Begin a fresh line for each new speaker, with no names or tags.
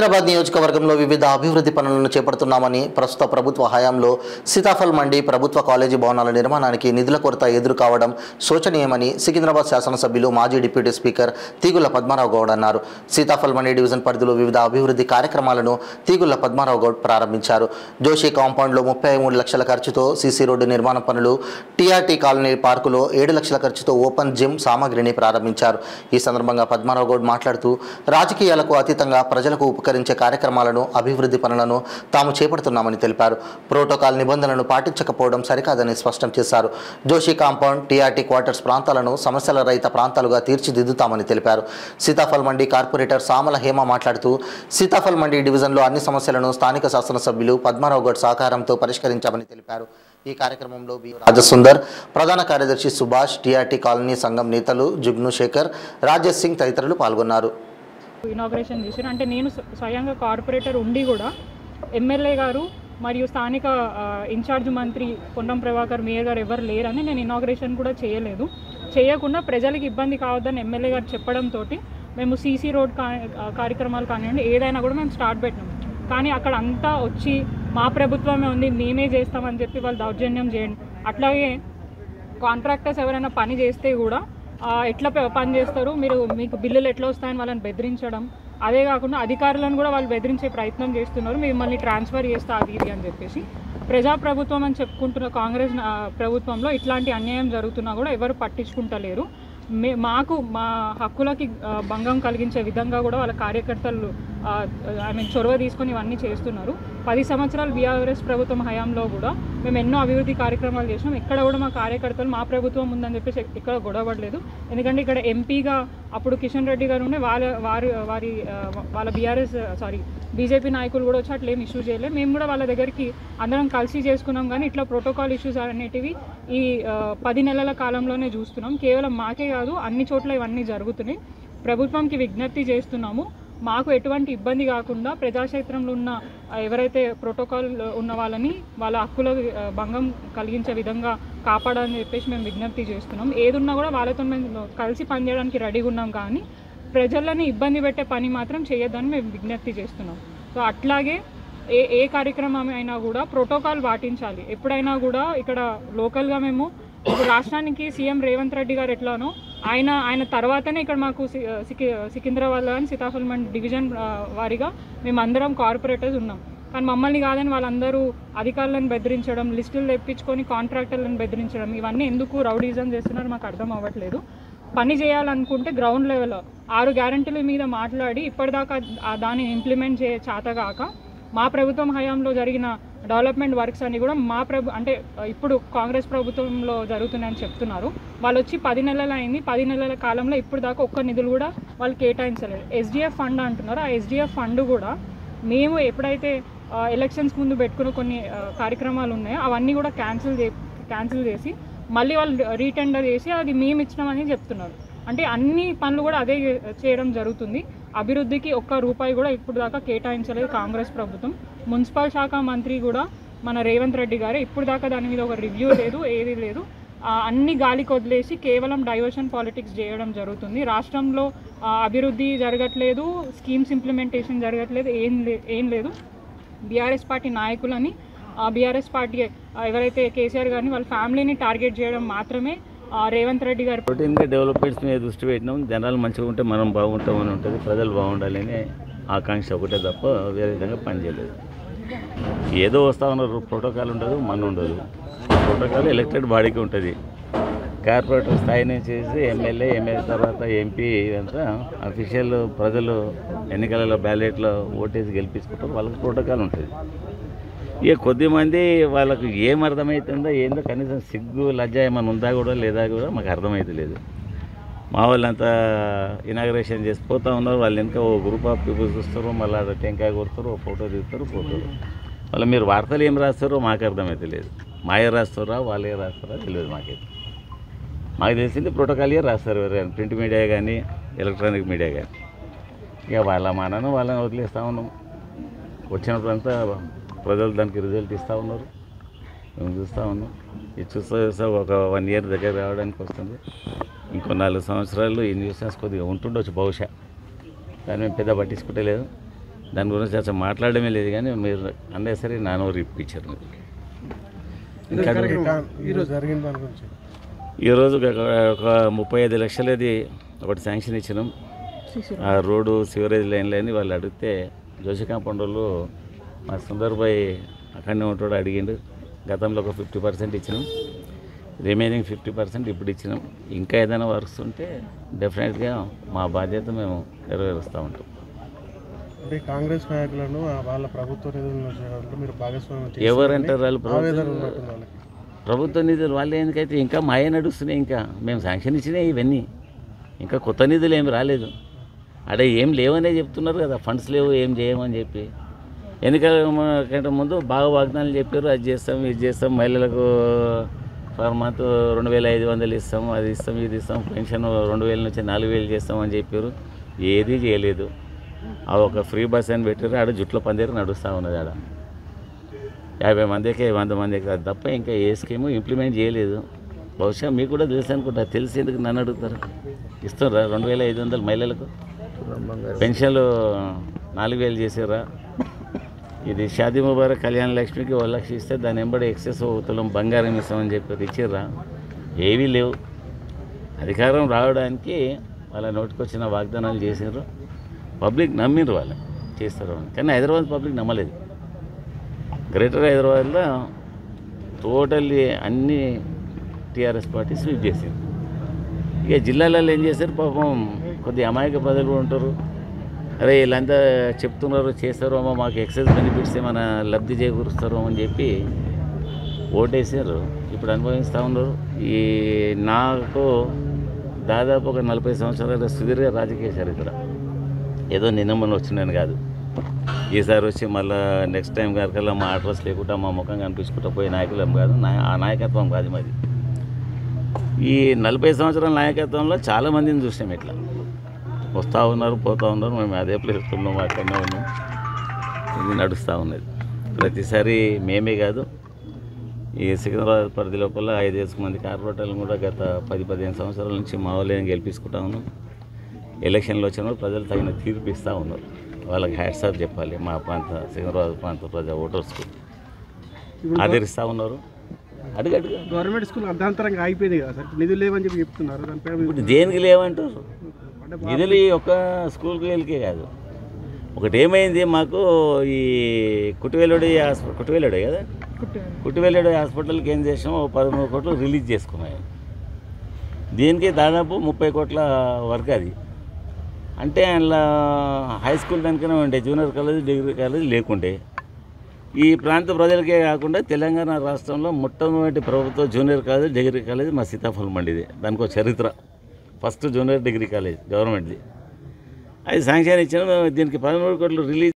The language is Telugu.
సికింద్రాబాద్ నియోజకవర్గంలో వివిధ అభివృద్ధి పనులను చేపడుతున్నామని ప్రస్తుత ప్రభుత్వ హయాంలో సీతాఫల్ మండి ప్రభుత్వ కాలేజీ భవనాల నిర్మాణానికి నిధుల కొరత ఎదురు కావడం శోచనీయమని సికింద్రాబాద్ శాసనసభ్యులు మాజీ డిప్యూటీ స్పీకర్ తీగుళ్ల పద్మారావు గౌడ్ అన్నారు. సీతాఫల్ మండి డివిజన్ పరిధిలో వివిధ అభివృద్ధి కార్యక్రమాలను తీగుళ్ల పద్మారావు గౌడ్ ప్రారంభించారు. జోషి కాంపౌండ్లో 33 లక్షల ఖర్చుతో సీసీ రోడ్డు నిర్మాణ పనులు, టీఆర్టీ కాలనీ పార్కులో 7 లక్షల ఖర్చుతో ఓపెన్ జిమ్ సామాగ్రిని ప్రారంభించారు. ఈ సందర్భంగా పద్మారావు గౌడ్ మాట్లాడుతూ రాజకీయాలకు అతీతంగా ప్రజలకు ఉపకరించే కార్యక్రమాలను, అభివృద్ధి పనులను తాము చేపడుతున్నామని తెలిపారు. ప్రోటోకాల్ నిబంధనలను పాటించకపోవడం సరికాదని స్పష్టం చేశారు. జోషి కాంపౌండ్, టీఆర్టీ క్వార్టర్స్ ప్రాంతాలను సమస్యల రహిత ప్రాంతాలుగా తీర్చిదిద్దుతామని తెలిపారు. సీతాఫల్ మండి కార్పొరేటర్ సామల హేమ మాట్లాడుతూ సీతాఫల్ మండి డివిజన్లో అన్ని సమస్యలను స్థానిక శాసనసభ్యులు పద్మారావు గౌడ్ సహకారంతో పరిష్కరించామని తెలిపారు. ఈ కార్యక్రమంలో బి రాజసుందర్, ప్రధాన కార్యదర్శి సుభాష్, టీఆర్టీ కాలనీ సంఘం నేతలు జుగ్ను శేఖర్, రాజేష్ సింగ్ తదితరులు పాల్గొన్నారు.
ఇనాగ్రేషన్ చేశారు. అంటే నేను స్వయంగా కార్పొరేటర్ ఉండి కూడా ఎమ్మెల్యే గారు మరియు స్థానిక ఇన్ఛార్జ్ మంత్రి పొన్నం ప్రభాకర్, మేయర్ గారు ఎవరు లేరని నేను ఇనాగ్రేషన్ కూడా చేయలేదు. చేయకుండా ప్రజలకు ఇబ్బంది కావద్దని ఎమ్మెల్యే గారు చెప్పడంతో మేము సీసీ రోడ్ కార్యక్రమాలు కానివ్వండి ఏదైనా కూడా మేము స్టార్ట్ పెట్టినాం. కానీ అక్కడ అంతా వచ్చి మా ప్రభుత్వమే ఉంది, మేమే చేస్తామని చెప్పి వాళ్ళు దౌర్జన్యం చేయండి. అట్లాగే కాంట్రాక్టర్స్ ఎవరైనా పని చేస్తే కూడా ఎట్లా పని చేస్తారు, మీకు బిల్లులు ఎట్లా వస్తాయని వాళ్ళని బెదిరించడం, అదే కాకుండా అధికారులను కూడా వాళ్ళు బెదిరించే ప్రయత్నం చేస్తున్నారు. మిమ్మల్ని ట్రాన్స్ఫర్ చేస్తా అది ఇది అని చెప్పేసి ప్రజాప్రభుత్వం అని చెప్పుకుంటున్న కాంగ్రెస్ ప్రభుత్వంలో ఇట్లాంటి అన్యాయం జరుగుతున్నా కూడా ఎవరు పట్టించుకుంటలేరు. మా హక్కులకి భంగం కలిగించే విధంగా కూడా వాళ్ళ కార్యకర్తలు చొరవ తీసుకొని ఇవన్నీ చేస్తున్నారు. 10 సంవత్సరాలు బీఆర్ఎస్ ప్రభుత్వం హయాంలో కూడా మేము ఎన్నో అభివృద్ధి కార్యక్రమాలు చేసినాం. ఎక్కడ కూడా మా కార్యకర్తలు మా ప్రభుత్వం ఉందని చెప్పేసి ఎక్కడ గొడవపడలేదు. ఎందుకంటే ఇక్కడ ఎంపీగా అప్పుడు కిషన్ రెడ్డి గారు ఉండే వాళ్ళ బీజేపీ నాయకులు కూడా వచ్చి అట్లా ఏం ఇష్యూ చేయలేదు. మేము కూడా వాళ్ళ దగ్గరికి అందరం కలిసి చేసుకున్నాం. కానీ ఇట్లా ప్రోటోకాల్ ఇష్యూస్ అనేటివి ఈ 10 నెలల కాలంలోనే చూస్తున్నాం. కేవలం మాకే కాదు అన్ని చోట్ల ఇవన్నీ జరుగుతున్నాయి. ప్రభుత్వంకి విజ్ఞప్తి చేస్తున్నాము, మాకు ఎటువంటి ఇబ్బంది కాకుండా ప్రజాక్షేత్రంలో ఉన్న ఎవరైతే ప్రోటోకాల్ ఉన్న వాళ్ళని వాళ్ళ హక్కుల భంగం కలిగించే విధంగా కాపాడాలని చెప్పేసి మేము విజ్ఞప్తి చేస్తున్నాం. ఏదున్నా కూడా వాళ్ళతో మేము కలిసి పనిచేయడానికి రెడీగా ఉన్నాం. కానీ ప్రజలని ఇబ్బంది పెట్టే పని మాత్రం చేయొద్దని మేము విజ్ఞప్తి చేస్తున్నాం. సో అట్లాగే ఏ కార్యక్రమం అయినా కూడా ప్రోటోకాల్ పాటించాలి. ఎప్పుడైనా కూడా ఇక్కడ లోకల్గా మేము ఇప్పుడు రాష్ట్రానికి సీఎం రేవంత్ రెడ్డి గారు ఎట్లానో ఆయన తర్వాతనే ఇక్కడ మాకు సికింద్రాబాద్లో కానీ సీతాఫల్ మండి డివిజన్ వారిగా మేమందరం కార్పొరేటర్స్ ఉన్నాం. కానీ మమ్మల్ని కాదని వాళ్ళందరూ అధికారులను బెదిరించడం, లిస్టులు తెప్పించుకొని కాంట్రాక్టర్లను బెదిరించడం, ఇవన్నీ ఎందుకు రౌడీజం చేస్తున్నారు మాకు అర్థం అవ్వట్లేదు. పని చేయాలనుకుంటే గ్రౌండ్ లెవెల్లో 6 గ్యారంటీల మీద మాట్లాడి ఇప్పటిదాకా దాన్ని ఇంప్లిమెంట్ చేతగాక మా ప్రభుత్వం హయాంలో జరిగిన డెవలప్మెంట్ వర్క్స్ అన్ని కూడా అంటే ఇప్పుడు కాంగ్రెస్ ప్రభుత్వంలో జరుగుతున్నాయని చెప్తున్నారు. వాళ్ళు వచ్చి 10 నెలలు అయింది. 10 నెలల కాలంలో ఇప్పుడు దాకా ఒక్క నిధులు కూడా వాళ్ళు కేటాయించలేదు. ఎస్డిఎఫ్ ఫండ్ అంటున్నారు. ఆ ఎస్డిఎఫ్ ఫండ్ కూడా మేము ఎప్పుడైతే ఎలక్షన్స్ ముందు పెట్టుకున్న కొన్ని కార్యక్రమాలు ఉన్నాయో అవన్నీ కూడా క్యాన్సిల్ చేసి మళ్ళీ వాళ్ళు రీటెండర్ చేసి అది మేము ఇచ్చినామని చెప్తున్నారు. అంటే అన్ని పనులు కూడా అదే చేయడం జరుగుతుంది. అభివృద్ధికి ఒక్క రూపాయి కూడా ఇప్పుడు దాకా కేటాయించలేదు కాంగ్రెస్ ప్రభుత్వం. మున్సిపల్ శాఖ మంత్రి కూడా మన రేవంత్ రెడ్డి గారే ఇప్పుడు దాకా దాని మీద ఒక రివ్యూ లేదు, ఏది లేదు. అన్ని గాలికి వదిలేసి కేవలం డైవర్షన్ పాలిటిక్స్ చేయడం జరుగుతుంది. రాష్ట్రంలో అభివృద్ధి జరగట్లేదు, స్కీమ్స్ ఇంప్లిమెంటేషన్ జరగట్లేదు, ఏం లేదు. బీఆర్ఎస్ పార్టీ నాయకులని బీఆర్ఎస్ పార్టీ ఎవరైతే కేసీఆర్ గారిని వాళ్ళ ఫ్యామిలీని టార్గెట్ చేయడం మాత్రమే రేవంత్ రెడ్డి గారు.
రొటీన్గా డెవలప్మెంట్స్ మీద దృష్టి పెట్టినాం. జనాలు మంచిగా ఉంటే మనం బాగుంటామని ఉంటుంది, ప్రజలు బాగుండాలని ఆకాంక్ష ఒకటే తప్ప వేరే విధంగా పనిచేయలేదు. ఏదో వస్తూ ఉన్నారు, ప్రోటోకాల్ ఉండదు, మన ఉండదు. ప్రోటోకాల్ ఎలక్టెడ్ బాడీకి ఉంటుంది. కార్పొరేటర్ స్థాయి నుంచి ఎమ్మెల్యే తర్వాత ఎంపీ ఇదంతా అఫీషియల్ ప్రజలు ఎన్నికలలో బ్యాలెట్లో ఓటేసి గెలిపించుకుంటారు. వాళ్ళకి ప్రోటోకాల్ ఉంటుంది. ఇక కొద్దిమంది వాళ్ళకు ఏం అర్థమవుతుందో ఏందో కనీసం సిగ్గు లజ్జ ఏమైనా ఉందా కూడా లేదా కూడా మాకు అర్థమవుతలేదు. మా వాళ్ళంతా ఇనాగ్రేషన్ చేసి పోతూ ఉన్నారు. వాళ్ళు ఇంకా ఓ గ్రూప్ ఆఫ్ పీపుల్స్ వస్తారు, మళ్ళీ టెంకాయ కొడతారు, ఓ ఫోటో తీస్తారు, పోతారు. వాళ్ళు మీరు వార్తలు ఏం రాస్తారో మాకు అర్థమవుతలేదు. మాయ రాస్తారా వాళ్ళే రాస్తారా తెలియదు. మాకు తెలిసింది ప్రోటోకాల్గా రాస్తారు ఎవరైనా, ప్రింట్ మీడియా కానీ ఎలక్ట్రానిక్ మీడియా కానీ. ఇక వాళ్ళ మానను వాళ్ళని వదిలేస్తూ ఉన్నాం. వచ్చినప్పుడంతా ప్రజలు దానికి రిజల్ట్ ఇస్తూ ఉన్నారు, మేము చూస్తూ ఉన్నాం. ఇది చూస్తే ఒక 1 ఇయర్ దగ్గర రావడానికి వస్తుంది. ఇంకో 4 సంవత్సరాలు ఈ న్యూసెన్స్ కొద్దిగా ఉంటుండొచ్చు బహుశా. దాన్ని మేము పెద్ద పట్టించుకుంటలేదు. దాని గురించి అసలు మాట్లాడమే లేదు, కానీ మీరు అన్నసరి నానూరు ఇప్పించారు మీరు. ఇంకా ఈరోజు ఒక 35 లక్షలది ఒకటి శాంక్షన్ ఇచ్చినాం. ఆ రోడ్డు సివరేజ్ లైన్లని వాళ్ళు అడిగితే జోషి కాంపౌండ్ వాళ్ళు మా సుందర్బాయ్ అక్కడనే ఉంటాడు అడిగిండు. గతంలో ఒక 50% ఇచ్చినాం, రిమైనింగ్ 50% ఇప్పుడు ఇచ్చినాం. ఇంకా ఏదైనా వర్క్స్ ఉంటే డెఫినెట్గా మా బాధ్యత మేము నెరవేరుస్తూ ఉంటాం.
అంటే కాంగ్రెస్ నాయకులను వాళ్ళ ప్రభుత్వ నిధులను మీరు భాగస్వామ్యం
ఎవరంటారు వాళ్ళు ప్రభుత్వ నిధులు వాళ్ళు ఎందుకైతే ఇంకా మాయ నడుస్తున్నాయి. ఇంకా మేము శాంక్షన్ ఇచ్చినాయి ఇవన్నీ, ఇంకా కొత్త నిధులు ఏమి రాలేదు. అడే ఏం లేవనే చెప్తున్నారు కదా, ఫండ్స్ లేవు ఏం చేయమని చెప్పి. ఎన్నికల కంటే ముందు బాగా వాగ్దానాలు చెప్పారు, అది చేస్తాం ఇది చేస్తాం, మహిళలకు పర్ మంత్ 2500 ఇస్తాం, అది ఇస్తాం ఇది ఇస్తాం, పెన్షన్ 2000 నుంచి 4000 చేస్తామని చెప్పారు. ఏది చేయలేదు. ఆ ఒక ఫ్రీ బస్ అని పెట్టారు, ఆడ జుట్ల పందేరు నడుస్తూ ఉన్నది. ఆడ 50 మందికి 100 మందికి అది తప్ప ఇంకా ఏ స్కీము ఇంప్లిమెంట్ చేయలేదు. బహుశా మీకు కూడా తెలుసు అనుకుంటా, తెలిసి ఎందుకు నన్ను అడుగుతారు. ఇస్తారా 2500 మహిళలకు పెన్షన్లు 4000 చేసారా? ఇది షాదీ ముబారక్ కళ్యాణ లక్ష్మికి 1 లక్ష ఇస్తే దాని వెంబడి ఎక్సెస్ తులం బంగారం ఇస్తామని చెప్పి ఇచ్చిర్రా? ఏవీ లేవు. అధికారం రావడానికి వాళ్ళ నోటికొచ్చిన వాగ్దానాలు చేసారు, పబ్లిక్ నమ్మిరు వాళ్ళు చేస్తారు అని. కానీ హైదరాబాద్ పబ్లిక్ నమ్మలేదు. గ్రేటర్ హైదరాబాద్లో టోటల్లీ అన్ని టీఆర్ఎస్ పార్టీ స్వీప్ చేసింది. ఇక జిల్లాలలో ఏం చేశారు పాపం, కొద్ది అమాయక ప్రజలు ఉంటారు. అరే వీళ్ళంతా చెప్తున్నారు చేస్తారు అమ్మా, మాకు ఎక్సైజ్ బెనిఫిట్స్ ఏమైనా లబ్ధి చేకూరుస్తారు అని చెప్పి ఓటేసారు. ఇప్పుడు అనుభవిస్తూ ఉన్నారు. ఈ నాకు దాదాపు ఒక 40 సంవత్సరాల సుదీర్ఘ రాజకీయ చరిత్ర. ఏదో నిన్న మొన్న వచ్చినాను కాదు. ఈసారి వచ్చి మళ్ళీ నెక్స్ట్ టైం గారికల్లా మా అడ్రస్ లేకుండా మా ముఖం కనిపించుకుంటూ పోయే నాయకులం కాదు. ఆ నాయకత్వం కాదు మరి. ఈ 40 సంవత్సరాల నాయకత్వంలో చాలామందిని చూసాం. ఇట్లా వస్తూ ఉన్నారు పోతూ ఉన్నారు, మేము అదే ప్లేస్లో ఉన్నాం, అక్కడనే ఉన్నాం. ఇది నడుస్తూ ఉన్నది. ప్రతిసారి మేమే కాదు, ఈ సికింద్రాబాద్ పరిధి లోపల 5,000 మంది కార్పొరేటర్లు కూడా గత 10-15 సంవత్సరాల నుంచి మా వాళ్ళని గెలిపించుకుంటా ఉన్నాం. ఎలక్షన్లు వచ్చినప్పుడు ప్రజలు తగిన తీర్పు ఇస్తూ ఉన్నారు. వాళ్ళకి హ్యాట్స్ ఆఫ్ చెప్పాలి. మా ప్రాంత సికింద్రాబాద్ ప్రాంత ప్రజా ఓటర్స్కు ఆదరిస్తూ ఉన్నారు. అడుగు
గవర్నమెంట్ స్కూల్ అర్ధాంతరంగా అయిపోయింది కదా సార్, నిధులు లేవని చెప్పి చెప్తున్నారు.
ఇప్పుడు దేనికి లేవంటారు? నిధులు ఈ ఒక్క స్కూల్కి వెళ్ళకే కాదు. ఒకటి ఏమైంది మాకు, ఈ కుటివేలుడి కదా, కుటివేలుడి హాస్పిటల్కి ఏం చేసాం, 13 కోట్లు రిలీజ్ చేసుకున్నాయి. దీనికి దాదాపు 30 కోట్ల వర్క్ అది. అంటే అందులో హై స్కూల్ దానికైనా ఉండే, జూనియర్ కాలేజ్ డిగ్రీ కాలేజ్ లేకుండే. ఈ ప్రాంత ప్రజలకే కాకుండా తెలంగాణ రాష్ట్రంలో మొట్టమొదటి ప్రభుత్వ జూనియర్ కాలేజ్ డిగ్రీ కాలేజ్ మా సీతాఫలం మండిది. దానికి ఒక చరిత్ర. ఫస్ట్ జూనియర్ డిగ్రీ కాలేజ్ గవర్నమెంట్ది. అది శాంక్షన్ ఇచ్చిన. దీనికి 13 కోట్లు రిలీజ్